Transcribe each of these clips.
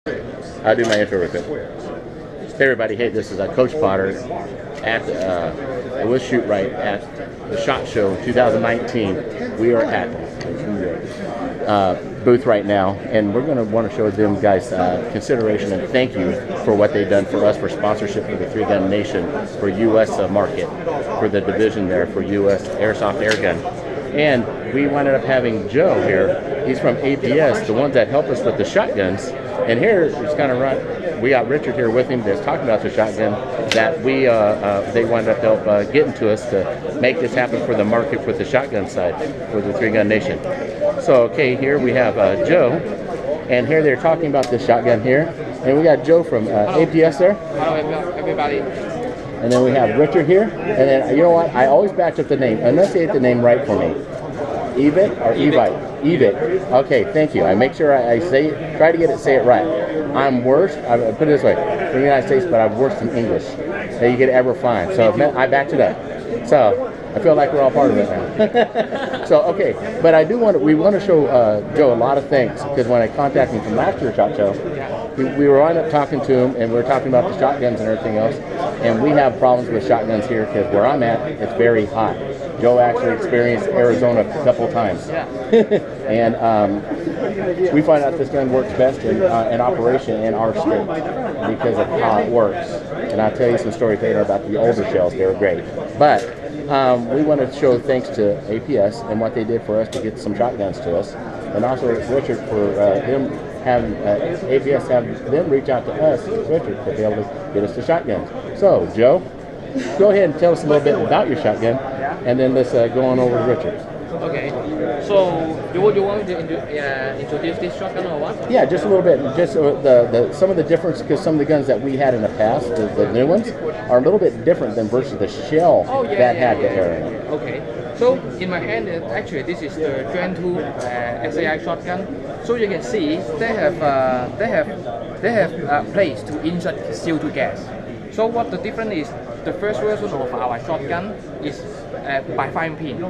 I'll do my intro real quick. Hey everybody, hey, this is Coach Potter at with Shoot Right at the SHOT Show 2019. We are at booth right now, and we're going to want to show them guys consideration and thank you for what they've done for us for sponsorship for the Three Gun Nation for U.S. Market, for the division there for U.S. Airsoft Air Gun. And we ended up having Joe here. He's from APS, the ones that help us with the shotguns. And here it's kind of right. We got Richard here with him that's talking about the shotgun that we they wound up getting to us to make this happen for the market with the shotgun side for the Three Gun Nation. So okay, here we have Joe, and here they're talking about this shotgun here, and we got Joe from APS there. Hello everybody. And then we have Richard here, and then you know what? I always batch up the name. Enunciate the name right for me. Evike or Evike? Evike. Okay, thank you. I make sure I try to say it right. I'm worse. I put it this way: from the United States, but I'm worse than English that you could ever find. So I backed it up. So I feel like we're all part of it now. So okay, but we want to show Joe a lot of things, because when I contacted him from last year's SHOT Show, we were on up talking to him, and we were talking about the shotguns and everything else. And we have problems with shotguns here because where I'm at, it's very hot. Joe actually experienced Arizona a couple of times. And we find out this gun works best in operation in our state because of how it works. And I'll tell you some stories later about the older shells. They were great. But we want to show thanks to APS and what they did for us to get some shotguns to us. And also Richard for him having APS have them reach out to us, Richard, to be able to get us the shotguns. So, Joe, go ahead and tell us a little bit about your shotgun, and then let's go on over to Richard. Okay, so you want to introduce this shotgun or what? Yeah, just a little bit. Just some of the difference, because some of the guns that we had in the past, the new ones, are a little bit different than versus the shell that had the air in it. Okay. So in my hand, actually, this is the Gen 2 SAI shotgun. So you can see they have a place to insert CO2 gas. So what the difference is, the first version of our shotgun is by 5 pin.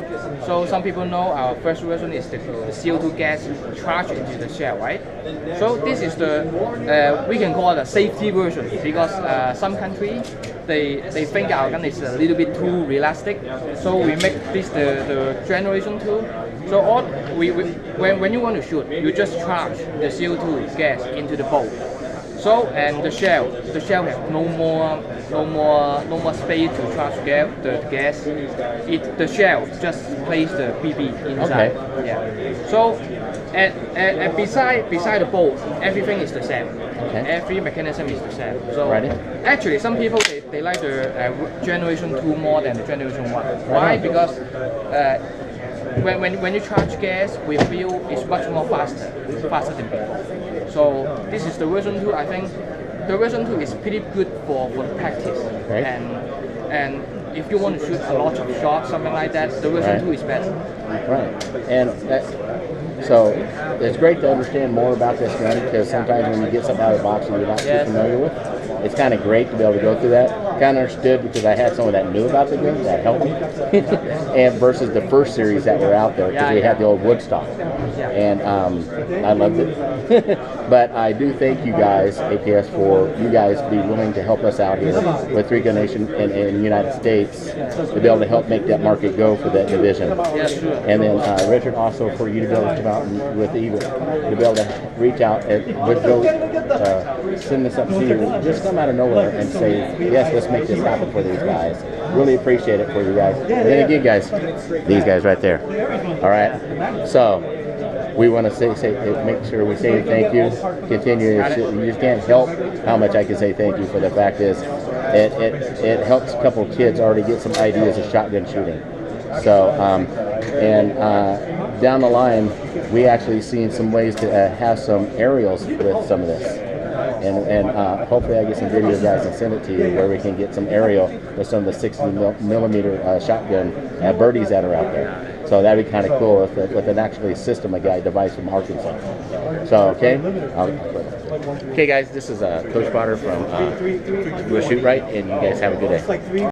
So some people know our first version is the CO2 gas charged into the shell, right? So this is the we can call it a safety version, because some countries they think our gun is a little bit too realistic. So we make this the generation 2. So when you want to shoot, you just charge the CO2 gas into the bolt. So and the shell has no more space to charge the gas. The shell just place the BB inside. Okay. Yeah. So and beside the bolt, everything is the same. Okay. Every mechanism is the same. So actually, some people they like the generation 2 more than the generation 1. Why? Because when you charge gas with fuel, it's much more faster than before. So this is the version 2. I think the version 2 is pretty good for the practice. Right. And if you want to shoot a lot of shots, something like that, the version 2 is better. Right. And so it's great to understand more about this gun, because sometimes when you get something out of the box and you're not too familiar with, it's kind of great to be able to go through that. Kind of understood because I had someone that knew about the gun that helped me, and versus the first series that were out there, because we had the old Woodstock, and I loved it. But I do thank you guys, APS, for you guys be willing to help us out here with Three Gun Nation in the United States to be able to help make that market go for that division. And then Richard, also for you to be able to come out and, with Evike, to be able to reach out and with Joe, send this up to you, just come out of nowhere and say, yes, let's make this happen for these guys. Really appreciate it for you guys. And then again, guys, these guys right there. All right. So we want to make sure we say thank you. Continue. You just can't help how much I can say thank you for the fact is it helps a couple of kids already get some ideas of shotgun shooting. So down the line, we actually seen some ways to have some aerials with some of this. And hopefully I get some video guys and send it to you where we can get some aerial with some of the 60mm shotgun birdies that are out there. So that'd be kind of cool with an actually system, a guy device from Arkansas. So okay guys, this is Coach Potter from Shoot Right, and you guys have a good day.